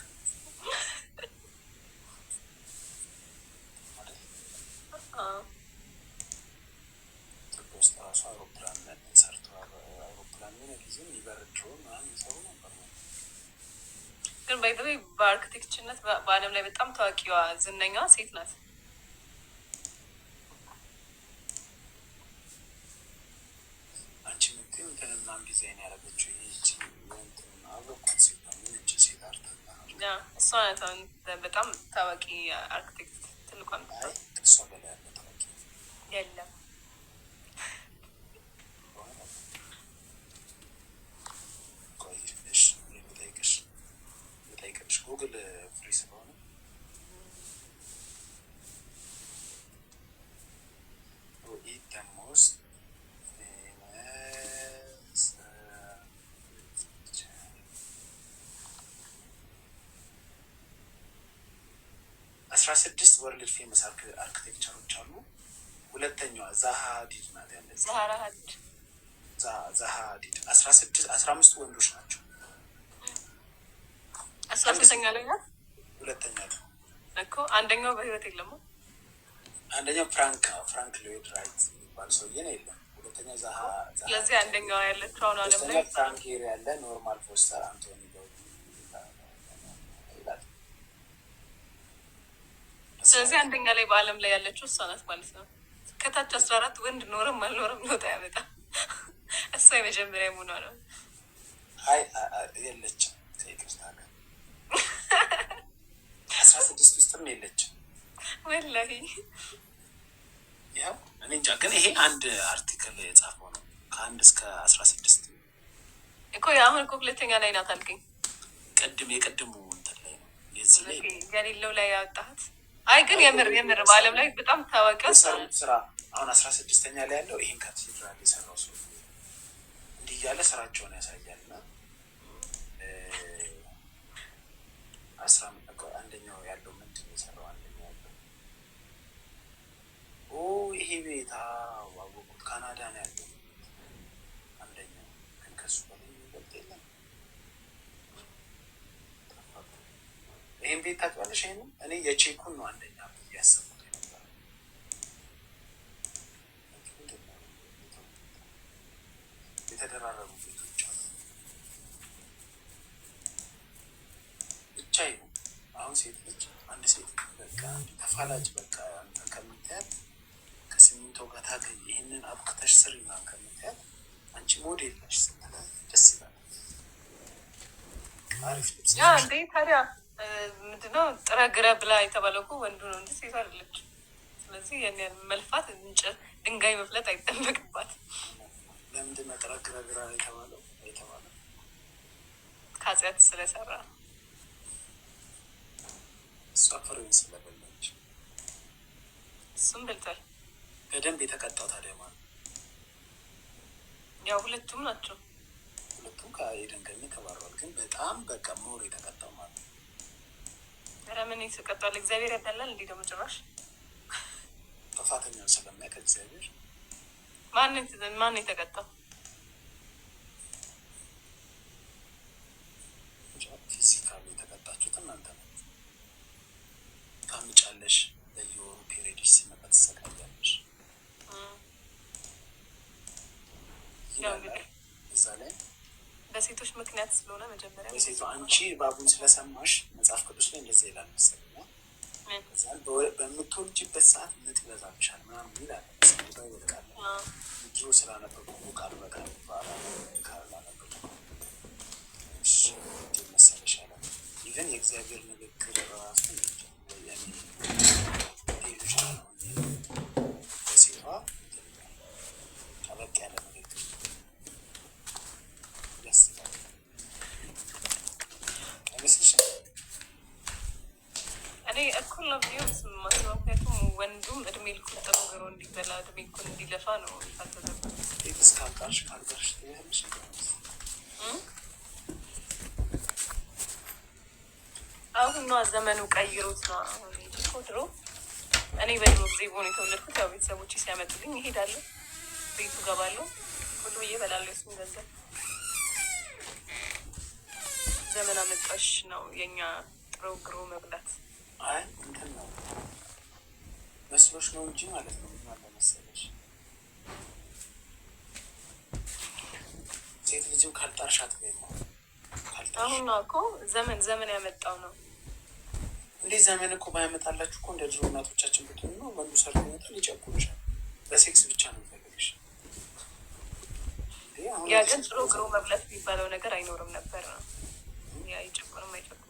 ኢትዮጵያ ውስጥ ራሱ አውሮፕላን ሰርቶ አውሮፕላን ሆነ ጊዜ ይበርድሮ ምናምን ይሰሩ ነበር። ግን ባይዘዌ በአርክቴክቸርነት በዓለም ላይ በጣም ታዋቂዋ ዝነኛዋ ሴት ናት። አንቺ ምትይው እንትን ምናምን ዲዛይን ያደረገችው ይህች እንትን አወኳት ሴት ነው። ይህች ሴት እሷ ናት በጣም ታዋቂ አርክቴክት ትልቋ። እሷ በላይ ያለ ታዋቂ የለም። ልጠይቅሽ ጉግል ፍሪ ስለሆነ ኢት ደሞስ 16 ወርልድ ፌመስ አርክቴክቸሮች አሉ። ሁለተኛዋ ዛሃ ሀዲድ ናት። ያለች ዛሃ ሀዲድ 15 ወንዶች ናቸው። 16ኛ ላይ ናት። ሁለተኛ ነው እኮ አንደኛው በህይወት የለም። አንደኛው ፍራንክ ሎይድ ራይት የሚባል ሰውዬ ነው የለም። ሁለተኛው ዛሃ። ስለዚህ አንደኛው ያለችው አሁን ዓለም ላይ ፍራንክ ሄር ያለ ኖርማል ፎስተር አንቶኒ ይላል። ስለዚህ አንደኛ ላይ በዓለም ላይ ያለችው እሷ ናት ማለት ነው። ከታች 14 ወንድ ኖረም አልኖረም ለውጥ ያመጣ እሷ የመጀመሪያ መሆኗ ነው። አይ የለችም፣ ከይቅርታ ጋር 16 ውስጥም የለችም ወላሂ። ያው እኔ እንጃ፣ ግን ይሄ አንድ አርቲክል የጻፈው ነው ከ1 እስከ 16 እኮ። የአሁን እኮ ሁለተኛ ላይ ናት አልከኝ። የቅድሙ እንትን ላይ ነው የዚህ ላይ የሌለው ላይ ያወጣት። አይ ግን የምር በዓለም ላይ በጣም ታዋቂ ስራ አሁን 16ኛ ላይ ያለው ይህን ካቴድራል የሰራው ሰው እንዲህ እያለ ስራቸውን ያሳያል። እና አንደኛው ያለው ምንድን የሰራው አንደኛው ያለው ይሄ ቤት አወቁት፣ ካናዳ ነው ያለው አንደኛው። ግን ከሱ በላይ የሚበልጥ የለም። ይህን ቤት ታውቂዋለሽ? ይሄንም እኔ የቼኩን ነው አንደኛ እያሰብኩት የነበረ። የተደራረቡ ቤቶች አሉ ብቻ ይሁን። አሁን ሴት ልጅ አንድ ሴት በቃ ተፋላጭ በቃ ከምታያት ከሲሚንቶ ጋር ታገኝ ይህንን አብቅተሽ ስሪ ምናምን ከምታያት አንቺ ሞዴል ነሽ ስትላት ደስ ይላል። አሪፍ ልብስ እንዴ ታዲያ ምንድነው ጥረ ግረ ብላ የተባለው እኮ ወንዱ ነው እንጂ ሴት አይደለች። ስለዚህ ያን መልፋት እንጨት ድንጋይ መፍለጥ አይጠበቅባት። ለምንድነው ጥረ ግረ የተባለው? ከኃጢአት ስለሰራ እሷ ፍሬውን ስለበላች እሱም በልቷል። በደንብ የተቀጣው ታዲያ ማለት ያው ሁለቱም ናቸው። ሁለቱም ከኤደን ገኝ ተባረዋል። ግን በጣም በቃ ሞር የተቀጣው ማለት ነው። ኧረ ምን የተቀጣል? እግዚአብሔር ያዳላል እንዴ ደግሞ ጭራሽ ጥፋተኛውን ስለሚያውቅ እግዚአብሔር ማን የተቀጣው? ፊዚካሊ የተቀጣችሁት እናንተ ነው። ታምጫለሽ፣ በየወሩ ፔሬዲስ ሲመጣ ትሰቃያለሽ ይላል እዛ ላይ። በሴቶች ምክንያት ስለሆነ መጀመሪያ በሴቱ አንቺ ባቡን ስለሰማሽ መጽሐፍ ቅዱስ ላይ እንደዚህ ይላል መሰለኝ። በምትወልጅበት ሰዓት ምጥ ይበዛብሻል ምናምን ይላል። ስታ ይወድቃለ ድሮ ስላነበሩ ቃል በቃል ካላነበሩ መሰለሽ ያለ ኢቨን የእግዚአብሔር ንግግር ራሱ ሌሎች በሴቷ ጠበቅ ያለ ንግግር ያስባል አይመስልሽም? እድሜ ልኩን ጥሩ ግሮ እንዲበላ እድሜ ልኩን እንዲለፋ ነው የታዘዘበት። ካልጋሽ ትያለሽ። አሁን ነዋ ዘመኑ ቀይሮት ነው። አሁን እኮ ድሮ እኔ በድሮ ጊዜ በሆነ የተወለድኩት ያው ቤተሰቦቼ ሲያመጡልኝ ይሄዳለሁ፣ ቤቱ ገባለሁ፣ ቁጭ ብዬ እበላለሁ። እሱን ገንዘብ ዘመን አመጣሽ ነው የኛ ጥሩ ግሮ መብላት። አይ እንትን ነው መስሎሽ ነው እንጂ ማለት ነው። ምን አለ መሰለሽ ሴት ልጅም ካልጣርሻት ወይም አሁን ነው እኮ ዘመን ያመጣው ነው። እንዴ ዘመን እኮ ባያመጣላችሁ እኮ እንደ ድሮ እናቶቻችን ብትሆኑ ነው ወንዱ ሰርቶ ይመጣል ይጨቁልሻል። በሴክስ ብቻ ነው የሚፈልግሽ። ያ ግን ጥሩ ግሮ መብላት የሚባለው ነገር አይኖርም ነበር ነው። ያ ይጨቁንም አይጨቁንም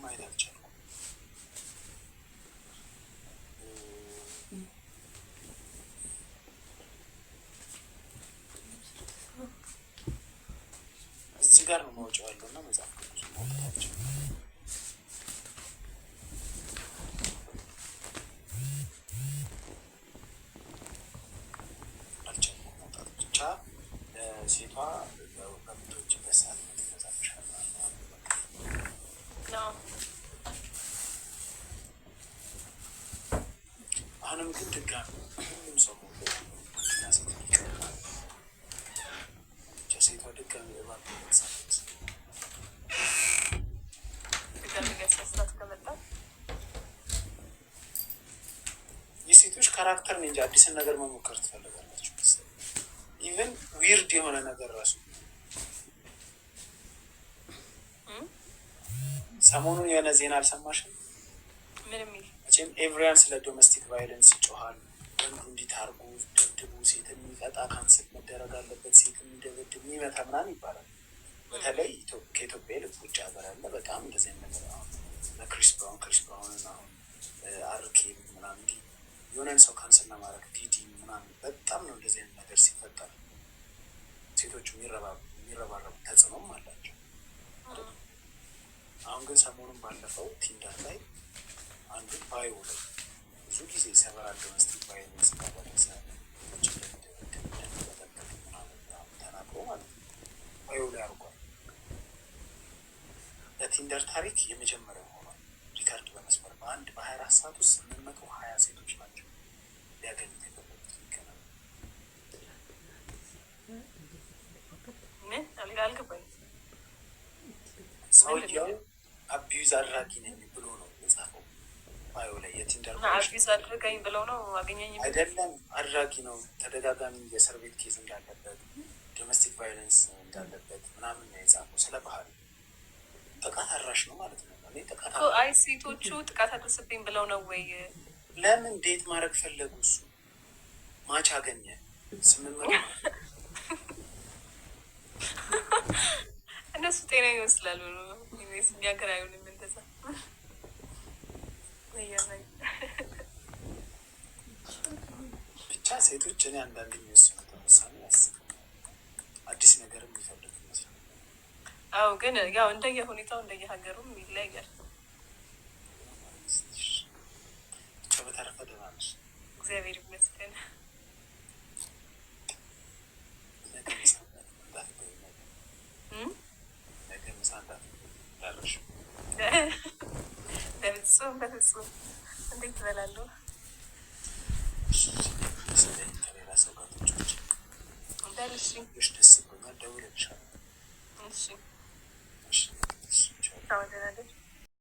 ማየት አልቻልኩም። እዚህ ጋር ነው ማውጫው ያለው እና መጽሐፍ ቅዱስ ማውጣታቸው አልቻልኩም። ማውጣት ብቻ ሴቷ በምቶች በሳት መዛብሻል። አሁንም ግን ድጋሚ ሁሉም ሰው ሴቷ ድጋሚ የሴቶች ካራክተር ነው እንጂ አዲስን ነገር መሞከር ትፈልጋላችሁ። ኢቨን ዊርድ የሆነ ነገር ራሱ ሰሞኑን የሆነ ዜና አልሰማሽም? መቼም ኤቭሪያን ስለ ዶሜስቲክ ቫይለንስ ይጮሃል። ወንዱ እንዲታርጉ ደብድቡ፣ ሴት የሚቀጣ ካንስል መደረግ አለበት፣ ሴት የሚደበድብ የሚመታ ምናምን ይባላል። በተለይ ከኢትዮጵያ ይልቅ ውጭ ሀገር ያለ በጣም እንደዚህ ነገር ክሪስ ብራውን አሁን አርኬ ምናምን እንዲህ የሆነን ሰው ካንስል ለማድረግ ዲዲ ምናምን በጣም ነው እንደዚህ አይነት ነገር ሲፈጠር ሴቶቹ የሚረባረቡ ተጽዕኖም አላቸው። አሁን ግን ሰሞኑን ባለፈው ቲንደር ላይ አንዱ ባዮ ላይ ብዙ ጊዜ ሰቨራል ዶሜስቲክ ቫይለንስ ካደረሰ ተናግሮ ማለት ነው ባዮ ላይ አድርጓል። ለቲንደር ታሪክ የመጀመሪያው ሆኗል። ሪካርድ በመስመር በ24 ሰዓት ውስጥ 820 ሴቶች ናቸው ሊያገኙት የፈለጉት ሊገናኙ። ሰውየው አቢዩዝ አድራጊ ነኝ ብሎ ነው የጻፈው ባዮ ላይ። የቲንደር አቢዩዝ አድርገኝ ብለው ነው አገኘኝ አይደለም፣ አድራጊ ነው። ተደጋጋሚ የእስር ቤት ኬዝ እንዳለበት፣ ዶሜስቲክ ቫይለንስ እንዳለበት ምናምን ነው የጻፈው። ስለ ባህል ጥቃት አድራሽ ነው ማለት ነው። አይ ሴቶቹ ጥቃት አድርስብኝ ብለው ነው ወይ? ለምን ዴት ማድረግ ፈለጉ? እሱ ማች አገኘ 800 እነሱ ጤና ይመስላሉ ነው የሚያገር አይሆንም እንደዛ። ብቻ ሴቶች እኔ አንዳንድ የሚወስኑት ውሳኔ ያስቀኛል። አዲስ ነገርም የሚፈልግ ይመስላል። አዎ ግን ያው እንደየ ሁኔታው እንደየ ሀገሩም ይለያያል። ብቻ በተረፈ ደህና ነሽ? እግዚአብሔር ይመስገን። በፍጹም እንዴት ትበላለሁ? ከሌላ ሰው ጋር ትጮች እንዳልሽ ደስ ብሎኛል። ደውልልሻለሁ። እሺ